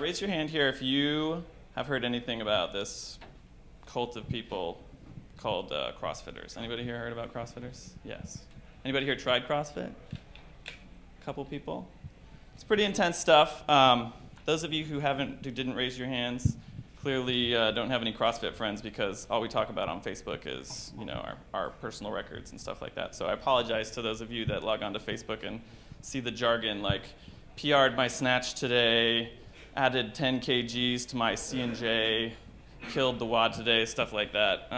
raise your hand here if you have heard anything about this cult of people called CrossFitters. Anybody here heard about CrossFitters? Yes. Anybody here tried CrossFit? A couple people? It's pretty intense stuff. Those of you who didn't raise your hands clearly don't have any CrossFit friends, because all we talk about on Facebook is, our personal records and stuff like that. So I apologize to those of you that log onto Facebook and see the jargon like PR'd my snatch today, added 10 kgs to my C&J, killed the WOD today, stuff like that.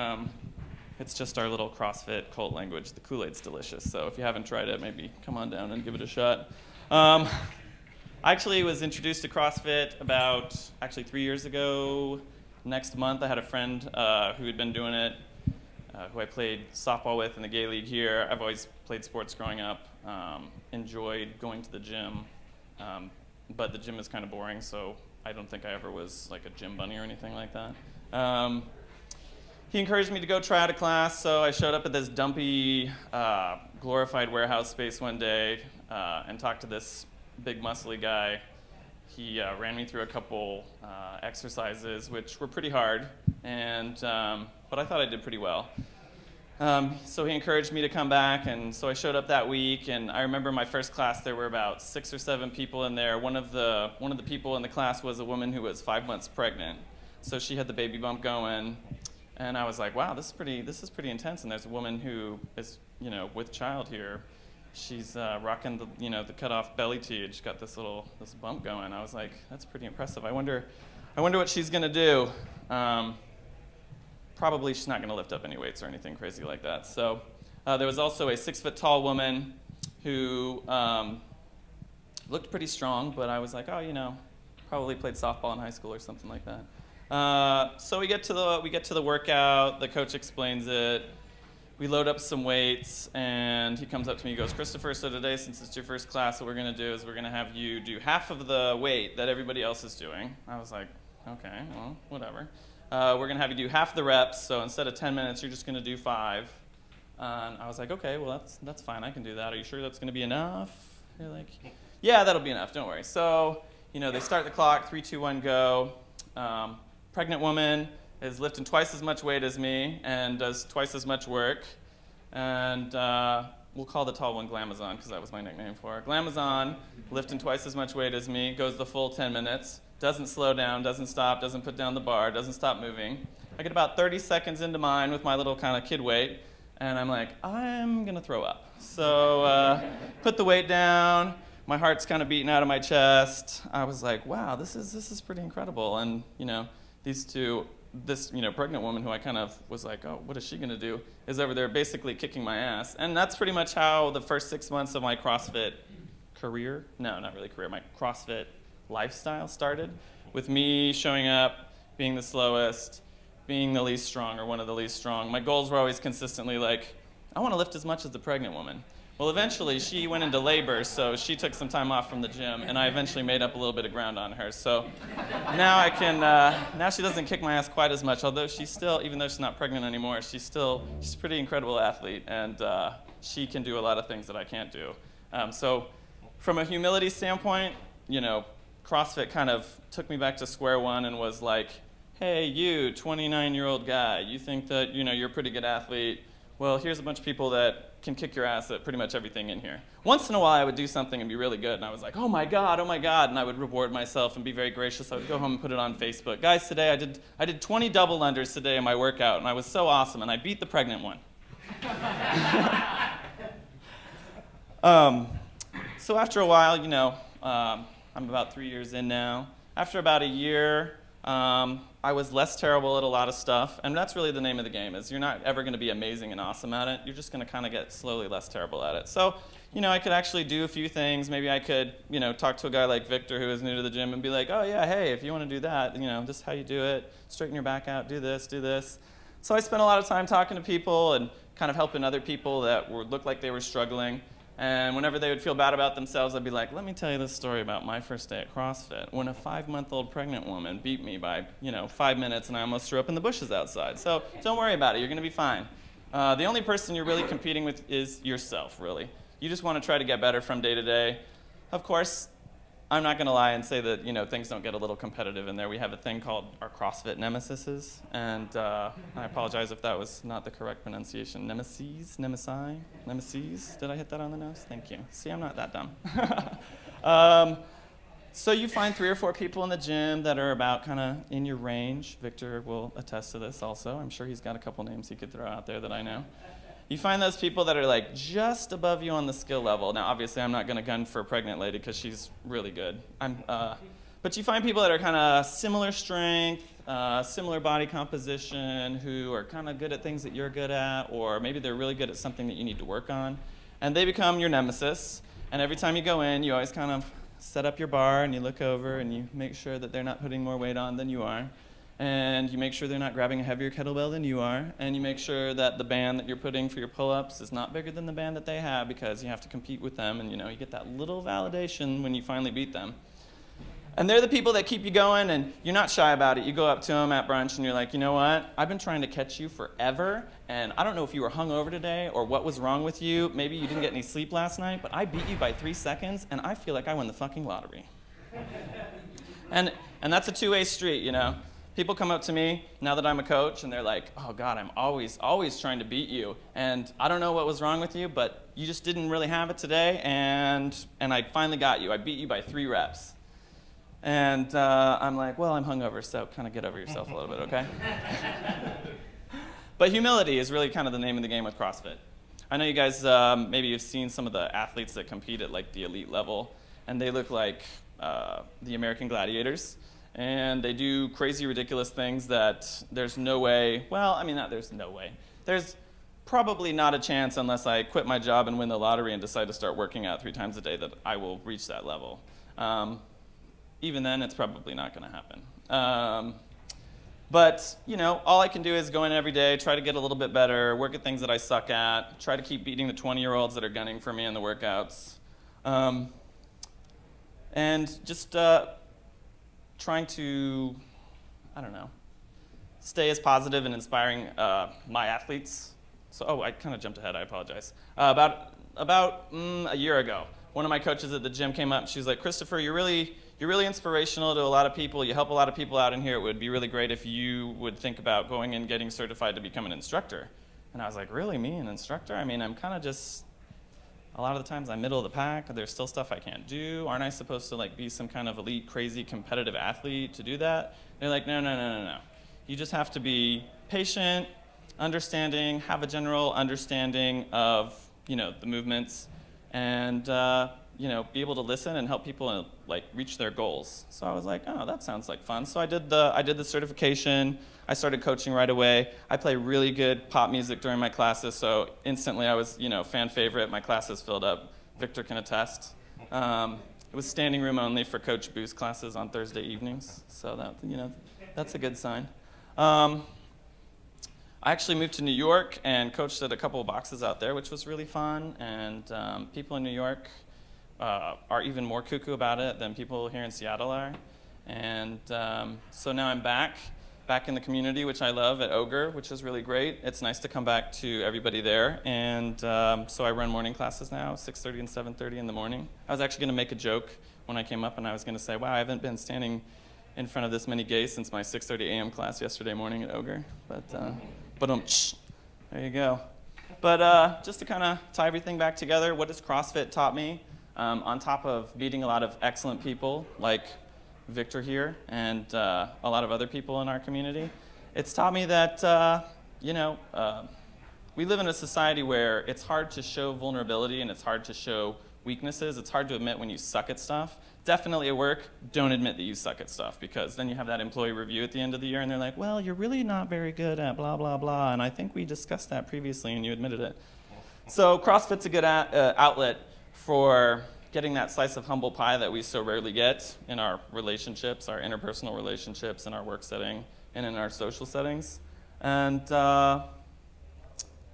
It's just our little CrossFit cult language. The Kool-Aid's delicious, so if you haven't tried it, maybe come on down and give it a shot. I actually was introduced to CrossFit about 3 years ago. Next month, I had a friend who had been doing it, who I played softball with in the gay league here. I've always played sports growing up, enjoyed going to the gym, but the gym is kind of boring, so I don't think I ever was like a gym bunny or anything like that. He encouraged me to go try out a class, so I showed up at this dumpy, glorified warehouse space one day and talked to this big muscly guy. He ran me through a couple exercises, which were pretty hard, but I thought I did pretty well. So he encouraged me to come back, and so I showed up that week, and I remember my first class, there were about 6 or 7 people in there. One of the people in the class was a woman who was 5 months pregnant, so she had the baby bump going, and I was like, wow, this is pretty intense, and there's a woman who is, with child here. She's rocking the cut-off belly tee, and she's got this bump going. I was like, that's pretty impressive. I wonder what she's gonna do. Probably she's not gonna lift up any weights or anything crazy like that. So there was also a 6-foot-tall woman who looked pretty strong, but I was like, oh, probably played softball in high school or something like that. So we get to the workout. The coach explains it. We load up some weights, and he comes up to me and goes, Christopher, so today, since it's your first class, what we're going to do is we're going to have you do half of the weight that everybody else is doing. I was like, okay, well, whatever. We're going to have you do half the reps, so instead of 10 minutes, you're just going to do 5. And I was like, okay, well, that's fine. I can do that. Are you sure that's going to be enough? They're like, yeah, that'll be enough. Don't worry. So, they start the clock, 3, 2, 1, go. Pregnant woman is lifting twice as much weight as me and does twice as much work. And we'll call the tall one Glamazon, because that was my nickname for her. Glamazon, lifting twice as much weight as me, goes the full 10 minutes, doesn't slow down, doesn't stop, doesn't put down the bar, doesn't stop moving. I get about 30 seconds into mine with my little kind of kid weight, and I'm like, I'm going to throw up. So put the weight down. My heart's kind of beating out of my chest. I was like, wow, this is pretty incredible. And, this pregnant woman who I kind of was like, oh, what is she going to do, is over there basically kicking my ass. And that's pretty much how the first 6 months of my CrossFit career, no, not really career, my CrossFit lifestyle started, with me showing up, being the slowest, being the least strong or one of the least strong. My goals were always consistently like, I want to lift as much as the pregnant woman. Well, eventually she went into labor, so she took some time off from the gym, and I eventually made up a little bit of ground on her. So now now she doesn't kick my ass quite as much, although she's still, even though she's not pregnant anymore, she's a pretty incredible athlete, and she can do a lot of things that I can't do. So from a humility standpoint, CrossFit kind of took me back to square one and was like, hey, you, 29-year-old guy, you think that, you're a pretty good athlete. Well, here's a bunch of people that can kick your ass at pretty much everything in here. Once in a while, I would do something and be really good, and I was like, oh my God, and I would reward myself and be very gracious. I would go home and put it on Facebook. Guys, today I did 20 double unders today in my workout, and I was so awesome, and I beat the pregnant one. So after a while, I'm about 3 years in now. After about a year, I was less terrible at a lot of stuff, and that's really the name of the game, is you're not ever going to be amazing and awesome at it. You're just going to kind of get slowly less terrible at it. So, I could actually do a few things. Maybe I could, talk to a guy like Victor who is new to the gym and be like, oh yeah, hey, if you want to do that, this is how you do it. Straighten your back out, do this, do this. So I spent a lot of time talking to people and kind of helping other people that looked like they were struggling. And whenever they would feel bad about themselves, I'd be like, let me tell you this story about my first day at CrossFit, when a 5-month-old pregnant woman beat me by, 5 minutes, and I almost threw up in the bushes outside. So don't worry about it. You're going to be fine. The only person you're really competing with is yourself, really. You just want to try to get better from day to day. Of course, I'm not going to lie and say that, things don't get a little competitive in there. We have a thing called our CrossFit nemesises, and I apologize if that was not the correct pronunciation. Nemesis? Did I hit that on the nose? Thank you. See, I'm not that dumb. So you find 3 or 4 people in the gym that are about kind of in your range. Victor will attest to this also. I'm sure he's got a couple names he could throw out there that I know. You find those people that are like just above you on the skill level. Now, obviously, I'm not going to gun for a pregnant lady because she's really good. But you find people that are kind of similar strength, similar body composition, who are kind of good at things that you're good at, or maybe they're really good at something that you need to work on. And they become your nemesis. And every time you go in, you always kind of set up your bar and you look over and you make sure that they're not putting more weight on than you are. And you make sure they're not grabbing a heavier kettlebell than you are, and you make sure that the band that you're putting for your pull-ups is not bigger than the band that they have, because you have to compete with them, and you get that little validation when you finally beat them. And they're the people that keep you going, and you're not shy about it. You go up to them at brunch and you're like, you know what? I've been trying to catch you forever, and I don't know if you were hungover today or what was wrong with you. Maybe you didn't get any sleep last night, but I beat you by 3 seconds, and I feel like I won the fucking lottery. And that's a two-way street, People come up to me now that I'm a coach, and they're like, oh, God, I'm always trying to beat you. And I don't know what was wrong with you, but you just didn't really have it today, and I finally got you. I beat you by 3 reps. And I'm like, well, I'm hungover, so kind of get over yourself a little bit, okay? But humility is really kind of the name of the game with CrossFit. I know you guys maybe have seen some of the athletes that compete at like the elite level, and they look like the American Gladiators. And they do crazy, ridiculous things that there's no way, well, I mean, not there's no way. There's probably not a chance unless I quit my job and win the lottery and decide to start working out 3 times a day that I will reach that level. Even then, it's probably not going to happen. But, all I can do is go in every day, try to get a little bit better, work at things that I suck at, try to keep beating the 20-year-olds that are gunning for me in the workouts. And just trying to, I don't know, stay as positive and inspiring my athletes. So, I kind of jumped ahead, I apologize. About a year ago, one of my coaches at the gym came up, she's like, Christopher, you're really inspirational to a lot of people. You help a lot of people out in here. It would be really great if you would think about going and getting certified to become an instructor. And I was like, really, me, an instructor? I mean, I'm kind of just, a lot of the times I'm middle of the pack. There's still stuff I can't do. Aren't I supposed to like be some kind of elite, crazy, competitive athlete to do that? They're like, no. You just have to be patient, understanding, have a general understanding of, the movements, and, be able to listen and help people like reach their goals. So I was like, oh, that sounds like fun. So I did the certification. I started coaching right away. I play really good pop music during my classes, so instantly I was, fan favorite. My classes filled up. Victor can attest. It was standing room only for Coach Boost classes on Thursday evenings, so that, that's a good sign. I actually moved to New York and coached at a couple of boxes out there, which was really fun. And people in New York are even more cuckoo about it than people here in Seattle are. And so now I'm back in the community, which I love, at Ogre, which is really great. It's nice to come back to everybody there. And so I run morning classes now, 6:30 and 7:30 in the morning. I was actually going to make a joke when I came up, and I was going to say, wow, I haven't been standing in front of this many gays since my 6:30 a.m. class yesterday morning at Ogre. But there you go. But just to kind of tie everything back together, what has CrossFit taught me? On top of meeting a lot of excellent people like Victor here and a lot of other people in our community, it's taught me that, we live in a society where it's hard to show vulnerability and it's hard to show weaknesses. It's hard to admit when you suck at stuff. Definitely at work, don't admit that you suck at stuff, because then you have that employee review at the end of the year and they're like, well, you're really not very good at blah, blah, blah, and I think we discussed that previously and you admitted it. So CrossFit's a good outlet for getting that slice of humble pie that we so rarely get in our relationships, our interpersonal relationships, in our work setting, and in our social settings. And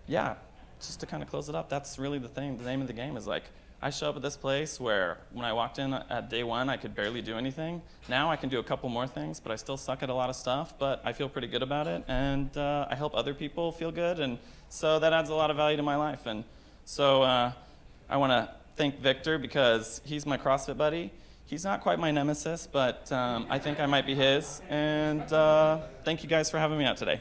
yeah, just to kind of close it up, that's really the thing. The name of the game is like, I show up at this place where when I walked in at day 1, I could barely do anything. Now I can do a couple more things, but I still suck at a lot of stuff, but I feel pretty good about it, and I help other people feel good, and so that adds a lot of value to my life. And so I want to thank Victor, because he's my CrossFit buddy. He's not quite my nemesis, but I think I might be his. And thank you guys for having me out today.